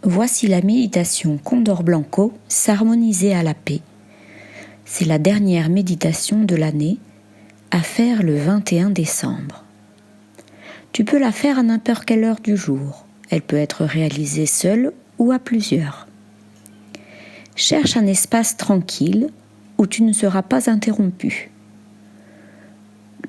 Voici la méditation Condor Blanco, s'harmoniser à la paix. C'est la dernière méditation de l'année, à faire le 21 décembre. Tu peux la faire à n'importe quelle heure du jour. Elle peut être réalisée seule ou à plusieurs. Cherche un espace tranquille où tu ne seras pas interrompu.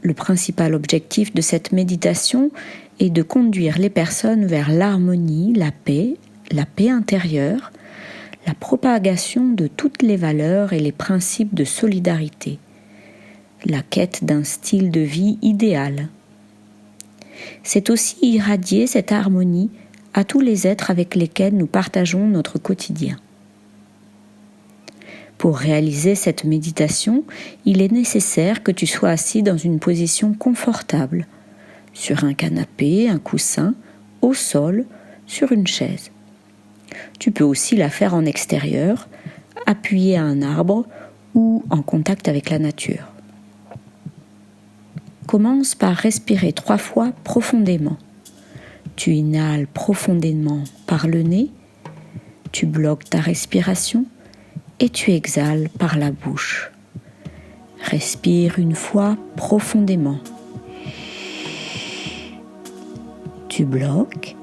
Le principal objectif de cette méditation est de conduire les personnes vers l'harmonie, la paix intérieure, la propagation de toutes les valeurs et les principes de solidarité, la quête d'un style de vie idéal. C'est aussi irradier cette harmonie à tous les êtres avec lesquels nous partageons notre quotidien. Pour réaliser cette méditation, il est nécessaire que tu sois assis dans une position confortable, sur un canapé, un coussin, au sol, sur une chaise. Tu peux aussi la faire en extérieur, appuyé à un arbre ou en contact avec la nature. Commence par respirer 3 fois profondément. Tu inhales profondément par le nez, tu bloques ta respiration et tu exhales par la bouche. Respire 1 fois profondément. Tu bloques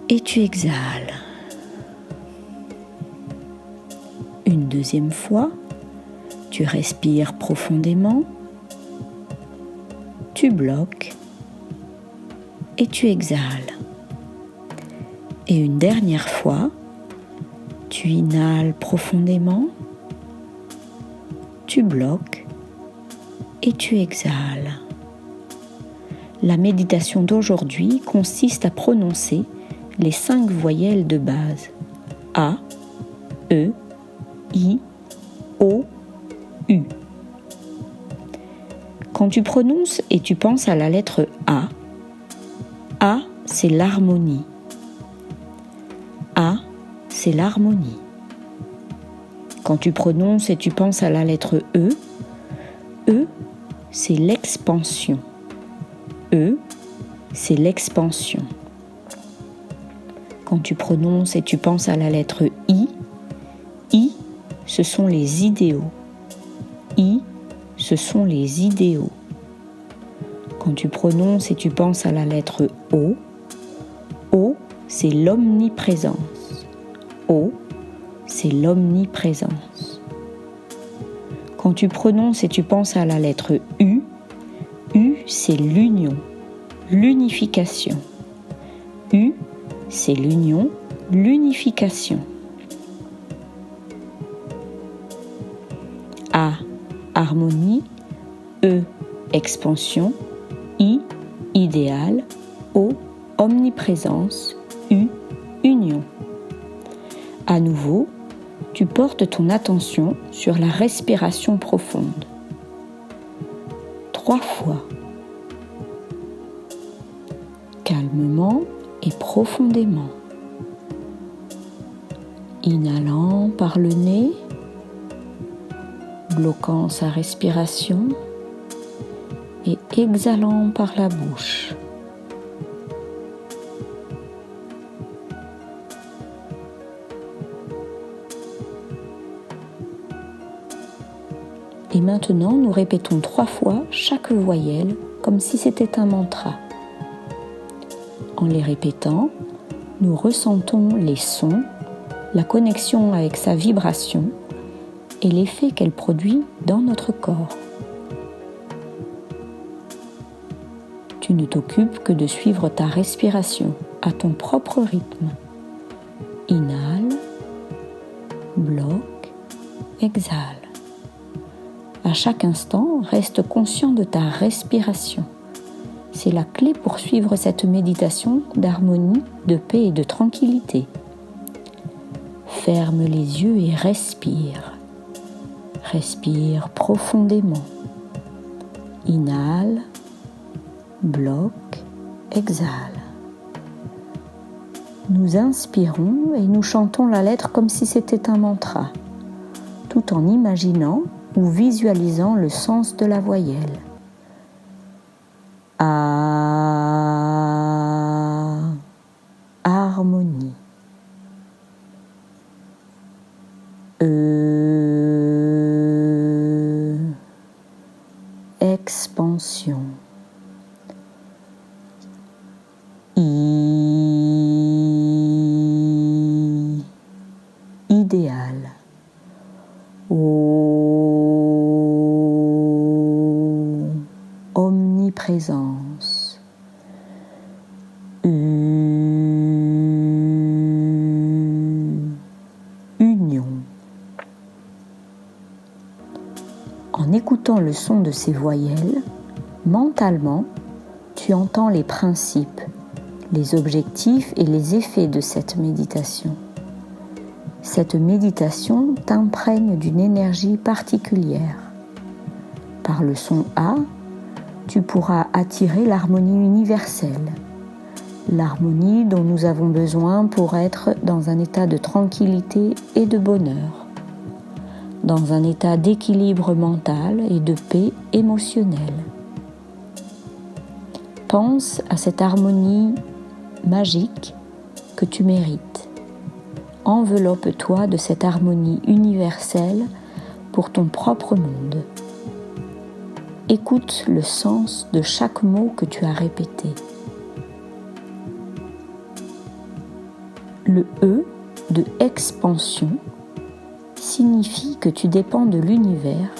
et tu exhales. Une 2e fois, tu respires profondément, tu bloques et tu exhales. Et une dernière fois, tu inhales profondément, tu bloques et tu exhales. La méditation d'aujourd'hui consiste à prononcer les 5 voyelles de base A, E, I, O, U. Quand tu prononces et tu penses à la lettre A c'est l'harmonie. A, c'est l'harmonie. Quand tu prononces et tu penses à la lettre E, c'est l'expansion. E, c'est l'expansion. Quand tu prononces et tu penses à la lettre I, ce sont les idéaux. I, ce sont les idéaux. Quand tu prononces et tu penses à la lettre O, c'est l'omniprésence. O, c'est l'omniprésence. Quand tu prononces et tu penses à la lettre U, c'est l'union, l'unification. U, c'est l'union, l'unification. A, harmonie. E, expansion. I, idéal. O, omniprésence. U, union. À nouveau, tu portes ton attention sur la respiration profonde. 3 fois. Calmement et profondément. Inhalant par le nez, bloquant sa respiration et exhalant par la bouche. Et maintenant, nous répétons 3 fois chaque voyelle comme si c'était un mantra. En les répétant, nous ressentons les sons, la connexion avec sa vibration et l'effet qu'elle produit dans notre corps. Tu ne t'occupes que de suivre ta respiration à ton propre rythme. Inhale, bloque, exhale. À chaque instant, reste conscient de ta respiration. C'est la clé pour suivre cette méditation d'harmonie, de paix et de tranquillité. Ferme les yeux et respire. Respire profondément. Inhale, bloque, exhale. Nous inspirons et nous chantons la lettre comme si c'était un mantra, tout en imaginant ou visualisant le sens de la voyelle. A, harmonie. Expansion. Idéal. Omniprésence. Union. En écoutant le son de ces voyelles, mentalement, tu entends les principes, les objectifs et les effets de cette méditation. Cette méditation t'imprègne d'une énergie particulière. Par le son A, tu pourras attirer l'harmonie universelle, l'harmonie dont nous avons besoin pour être dans un état de tranquillité et de bonheur, dans un état d'équilibre mental et de paix émotionnelle. Pense à cette harmonie magique que tu mérites. Enveloppe-toi de cette harmonie universelle pour ton propre monde. Écoute le sens de chaque mot que tu as répété. Le E de expansion signifie que tu dépends de l'univers,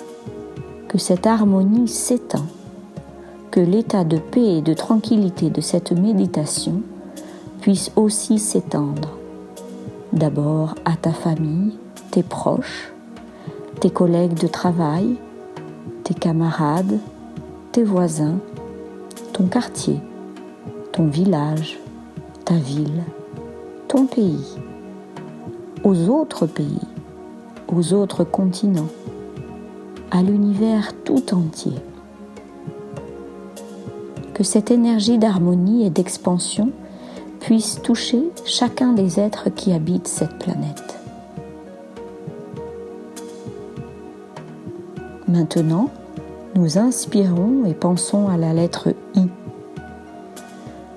que cette harmonie s'étend, que l'état de paix et de tranquillité de cette méditation puisse aussi s'étendre. D'abord à ta famille, tes proches, tes collègues de travail, tes camarades, tes voisins, ton quartier, ton village, ta ville, ton pays, aux autres pays, aux autres continents, à l'univers tout entier. Que cette énergie d'harmonie et d'expansion puisse toucher chacun des êtres qui habitent cette planète. Maintenant, nous inspirons et pensons à la lettre I.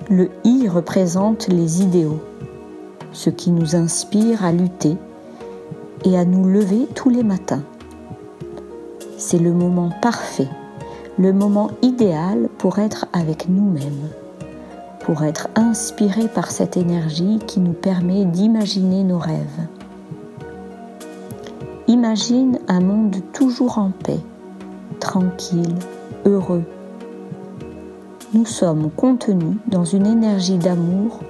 Le I représente les idéaux, ce qui nous inspire à lutter et à nous lever tous les matins. C'est le moment parfait, le moment idéal pour être avec nous-mêmes, pour être inspirés par cette énergie qui nous permet d'imaginer nos rêves. Imagine un monde toujours en paix, tranquille, heureux. Nous sommes contenus dans une énergie d'amour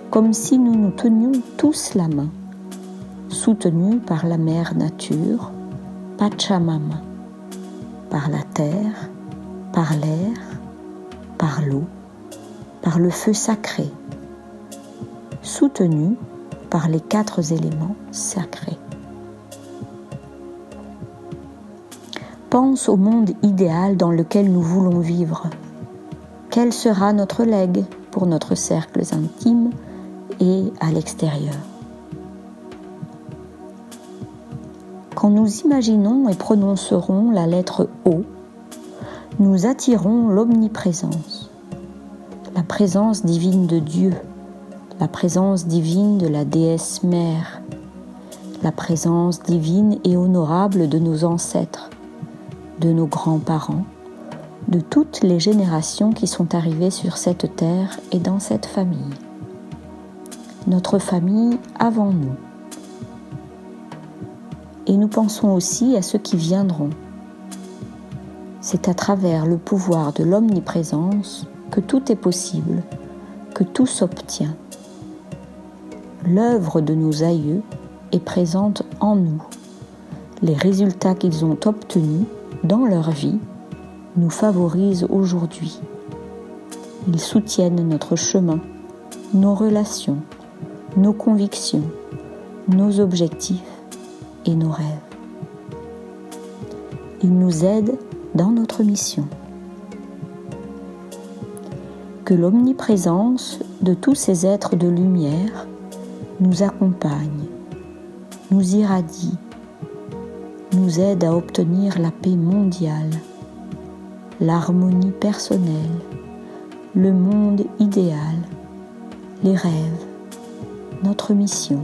comme si nous nous tenions tous la main, soutenus par la mère nature, Pachamama, par la terre, par l'air, par l'eau, par le feu sacré, soutenus par les 4 éléments sacrés. Pense au monde idéal dans lequel nous voulons vivre. Quel sera notre legs pour notre cercle intime et à l'extérieur? Quand nous imaginons et prononcerons la lettre O, nous attirons l'omniprésence, la présence divine de Dieu, la présence divine de la déesse mère, la présence divine et honorable de nos ancêtres, de nos grands-parents, de toutes les générations qui sont arrivées sur cette terre et dans cette famille. Notre famille avant nous. Et nous pensons aussi à ceux qui viendront. C'est à travers le pouvoir de l'omniprésence que tout est possible, que tout s'obtient. L'œuvre de nos aïeux est présente en nous. Les résultats qu'ils ont obtenus dans leur vie nous favorisent aujourd'hui. Ils soutiennent notre chemin, nos relations, nos convictions, nos objectifs et nos rêves. Ils nous aident dans notre mission. Que l'omniprésence de tous ces êtres de lumière nous accompagne, nous irradie, nous aide à obtenir la paix mondiale, l'harmonie personnelle, le monde idéal, les rêves, notre mission.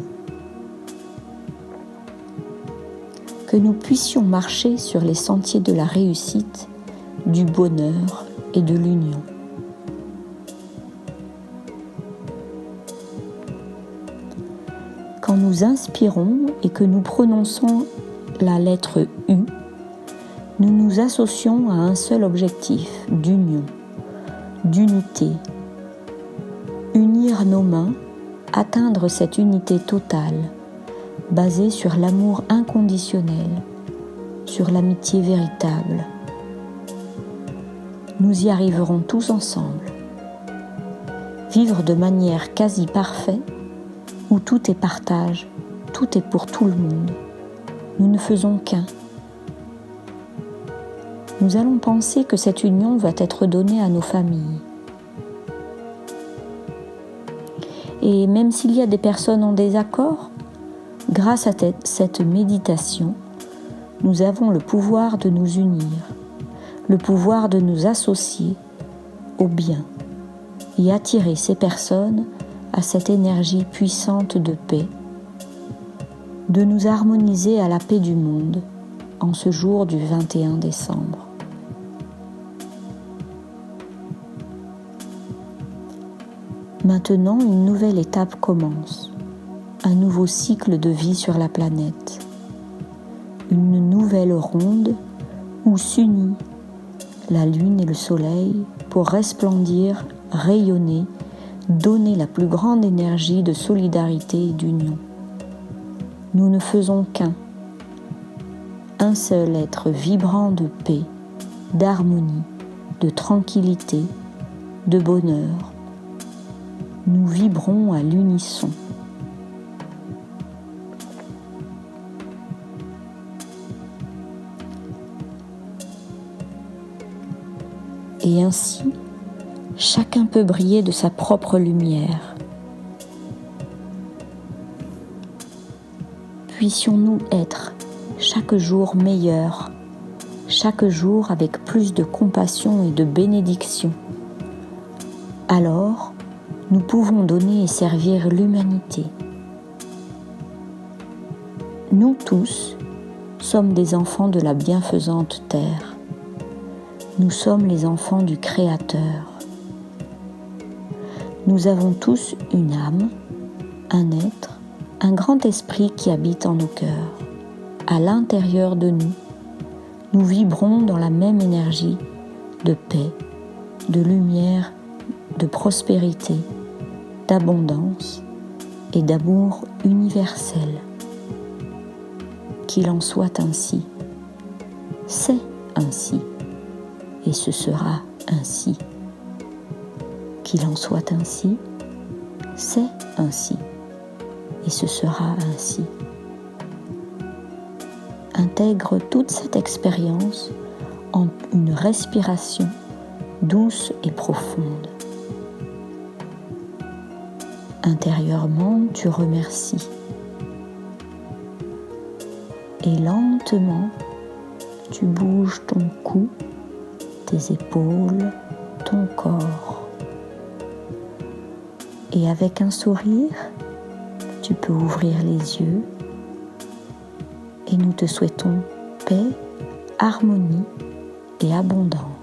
que nous puissions marcher sur les sentiers de la réussite, du bonheur et de l'union. Quand nous inspirons et que nous prononçons la lettre U, nous nous associons à un seul objectif d'union, d'unité. Unir nos mains, atteindre cette unité totale, basée sur l'amour inconditionnel, sur l'amitié véritable. Nous y arriverons tous ensemble. Vivre de manière quasi parfaite, où tout est partage, tout est pour tout le monde. Nous ne faisons qu'un. Nous allons penser que cette union va être donnée à nos familles. Et même s'il y a des personnes en désaccord, grâce à cette méditation, nous avons le pouvoir de nous unir, le pouvoir de nous associer au bien et attirer ces personnes à cette énergie puissante de paix, de nous harmoniser à la paix du monde en ce jour du 21 décembre. Maintenant, une nouvelle étape commence, un nouveau cycle de vie sur la planète, une nouvelle ronde où s'unit la lune et le soleil pour resplendir, rayonner, donner la plus grande énergie de solidarité et d'union. Nous ne faisons qu'un, un seul être vibrant de paix, d'harmonie, de tranquillité, de bonheur. Nous vibrons à l'unisson. Et ainsi, chacun peut briller de sa propre lumière. Puissions-nous être chaque jour meilleurs, chaque jour avec plus de compassion et de bénédiction. Alors, nous pouvons donner et servir l'humanité. Nous tous sommes des enfants de la bienfaisante terre. Nous sommes les enfants du Créateur. Nous avons tous une âme, un être, un grand esprit qui habite en nos cœurs. À l'intérieur de nous, nous vibrons dans la même énergie de paix, de lumière, de prospérité, d'abondance et d'amour universel. Qu'il en soit ainsi. C'est ainsi. Et ce sera ainsi. Qu'il en soit ainsi. C'est ainsi. Et ce sera ainsi. Intègre toute cette expérience en une respiration douce et profonde. Intérieurement, tu remercies. Et lentement, tu bouges ton cou, tes épaules, ton corps. Et avec un sourire, tu peux ouvrir les yeux. Et nous te souhaitons paix, harmonie et abondance.